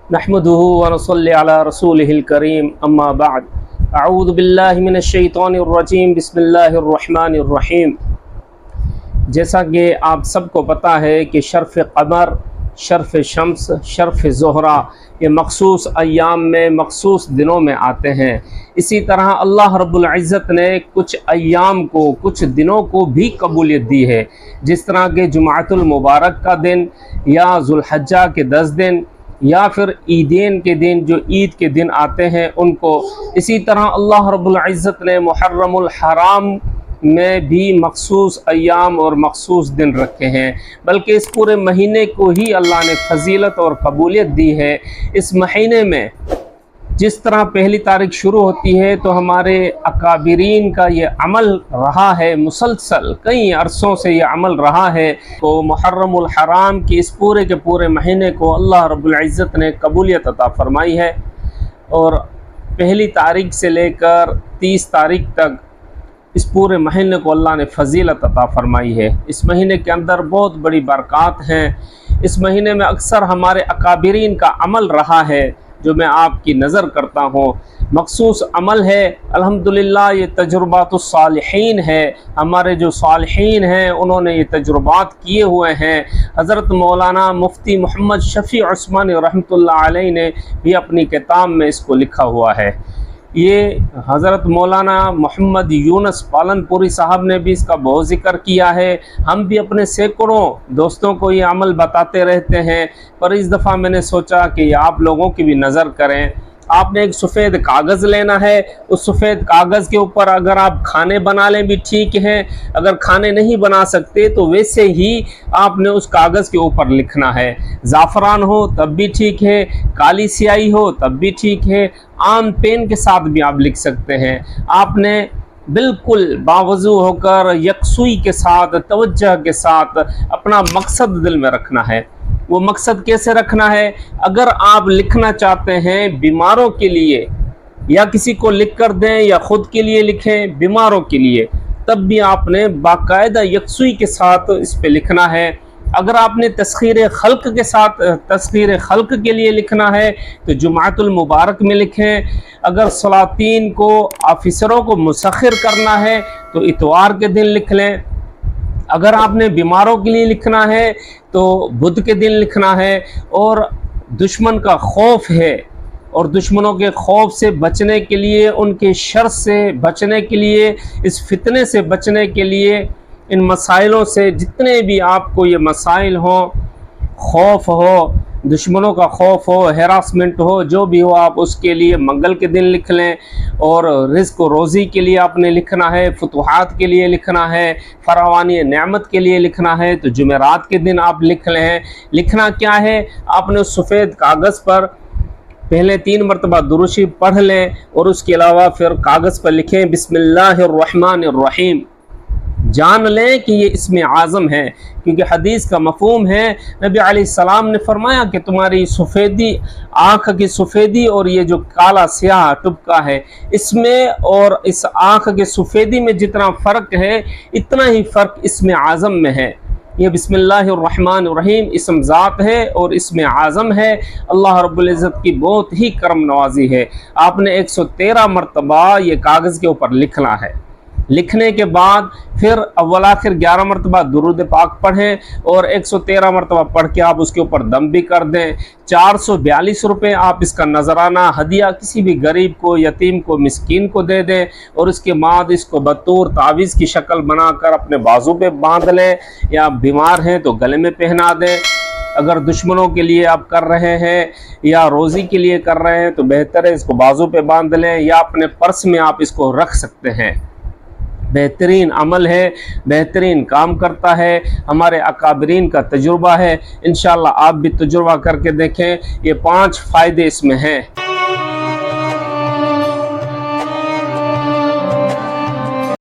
नहमदुहु व नसल्ली अला रसूलिहिल करीम अम्मा बाद अऊज़ु बिल्लाहि मिनश शैतानिर रजीम बिस्मिल्लाहिर रहमानिर रहीम। जैसा कि आप सबको पता है कि शर्फ़ क़मर, शर्फ़ शम्स, शर्फ़ ज़ोहरा ये मख़सूस अय्याम में मख़सूस दिनों में आते हैं। इसी तरह अल्लाह रब्बुल इज़्ज़त ने कुछ अय्याम को, कुछ दिनों को भी कबूलियत दी है, जिस तरह के जुमाअतुल मुबारक का दिन या ज़ुल्हज्जा के 10 दिन या फिर ईदैन के दिन, जो ईद के दिन आते हैं उनको। इसी तरह अल्लाह रब्बुल इज़्ज़त ने मुहर्रमुल हराम में भी मखसूस अय्याम और मखसूस दिन रखे हैं, बल्कि इस पूरे महीने को ही अल्लाह ने फजीलत और कबूलियत दी है। इस महीने में जिस तरह पहली तारीख शुरू होती है तो हमारे अकाबिरीन का ये अमल रहा है, मुसलसल कई अरसों से ये अमल रहा है। तो मुहर्रमुल हराम की इस पूरे के पूरे महीने को अल्लाह रब्बुल इज़्ज़त ने कबूलियत अता फरमाई है और पहली तारीख से लेकर 30 तारीख तक इस पूरे महीने को अल्लाह ने फजीलत अता फरमाई है। इस महीने के अंदर बहुत बड़ी बरक़ात हैं। इस महीने में अक्सर हमारे अकाबिरीन का अमल रहा है जो मैं आपकी नज़र करता हूँ, मखसूस अमल है। अल्हम्दुलिल्लाह ये तजुर्बातुस सालिहीन है, हमारे जो सालिहीन हैं उन्होंने ये तजुर्बात किए हुए हैं। हज़रत मौलाना मुफ्ती मोहम्मद शफ़ी उस्मानी रहमतुल्लाह अलैह ने भी अपनी किताब में इसको लिखा हुआ है। ये हज़रत मौलाना मोहम्मद यूनुस पालनपुरी साहब ने भी इसका बहुत ज़िक्र किया है। हम भी अपने सैकड़ों दोस्तों को ये अमल बताते रहते हैं, पर इस दफ़ा मैंने सोचा कि ये आप लोगों की भी नज़र करें। आपने एक सफ़ेद कागज़ लेना है, उस सफ़ेद कागज़ के ऊपर अगर आप खाने बना लें भी ठीक है, अगर खाने नहीं बना सकते तो वैसे ही आपने उस कागज़ के ऊपर लिखना है। ज़ाफ़रान हो तब भी ठीक है, काली स्याही हो तब भी ठीक है, आम पेन के साथ भी आप लिख सकते हैं। आपने बिल्कुल बावजू होकर यकसुई के साथ, तवज्जो के साथ अपना मकसद दिल में रखना है। वो मकसद कैसे रखना है? अगर आप लिखना चाहते हैं बीमारों के लिए, या किसी को लिख कर दें या ख़ुद के लिए लिखें बीमारों के लिए, तब भी आपने बाकायदा यकसुई के साथ इस पे लिखना है। अगर आपने तस्खीर खल्क के साथ, तस्खीर खल्क के लिए लिखना है तो जुमाअतुल मुबारक में लिखें। अगर सलातीन को, ऑफिसरों को मुसख्खिर करना है तो इतवार के दिन लिख लें। अगर आपने बीमारों के लिए लिखना है तो बुध के दिन लिखना है। और दुश्मन का खौफ है और दुश्मनों के खौफ से बचने के लिए, उनके शर से बचने के लिए, इस फितने से बचने के लिए, इन मसाइलों से, जितने भी आपको ये मसाइल हो, खौफ हो, दुश्मनों का खौफ हो, हैरासमेंट हो, जो भी हो, आप उसके लिए मंगल के दिन लिख लें। और रिज़्क़ और रोज़ी के लिए आपने लिखना है, फुतूहात के लिए लिखना है, फरावानी नेमत के लिए लिखना है तो जुमेरात के दिन आप लिख लें। लिखना क्या है? आपने उस सफ़ेद कागज़ पर पहले 3 मरतबा दुरूद शरीफ पढ़ लें और उसके अलावा फिर कागज़ पर लिखें बिस्मिल्लाहिर रहमानिर रहीम। जान लें कि ये इसमें आज़म है, क्योंकि हदीस का मफ़हूम है, नबी अलैहिस्सलाम ने फरमाया कि तुम्हारी सफ़ेदी, आँख की सफ़ेदी और ये जो काला स्याह टुबका है, इसमें और इस आँख के सफ़ेदी में जितना फ़र्क है इतना ही फ़र्क इसमें आज़म में है। ये बिस्मिल्लाहिर्रहमानिर्रहीम इसम ज़ात है और इसमें आज़म है। अल्लाह रब्बुल इज़्ज़त की बहुत ही करम नवाजी है। आपने 113 मरतबा ये कागज़ के ऊपर लिखना है। लिखने के बाद फिर अव्वल आखिर 11 मरतबा दुरूद पाक पढ़ें और 113 मरतबा पढ़ के आप उसके ऊपर दम भी कर दें। 442 रुपये आप इसका नजराना हदिया किसी भी गरीब को, यतीम को, मिस्कीन को दे दें और उसके बाद इसको बतौर तावीज़ की शक्ल बनाकर अपने बाजू पे बांध लें, या बीमार हैं तो गले में पहना दें। अगर दुश्मनों के लिए आप कर रहे हैं या रोज़ी के लिए कर रहे हैं तो बेहतर है इसको बाजू पे बांध लें, या अपने पर्स में आप इसको रख सकते हैं। बेहतरीन अमल है, बेहतरीन काम करता है, हमारे अकाबरीन का तजुर्बा है। इंशाअल्लाह आप भी तजुर्बा करके देखें। ये 5 फ़ायदे इसमें हैं।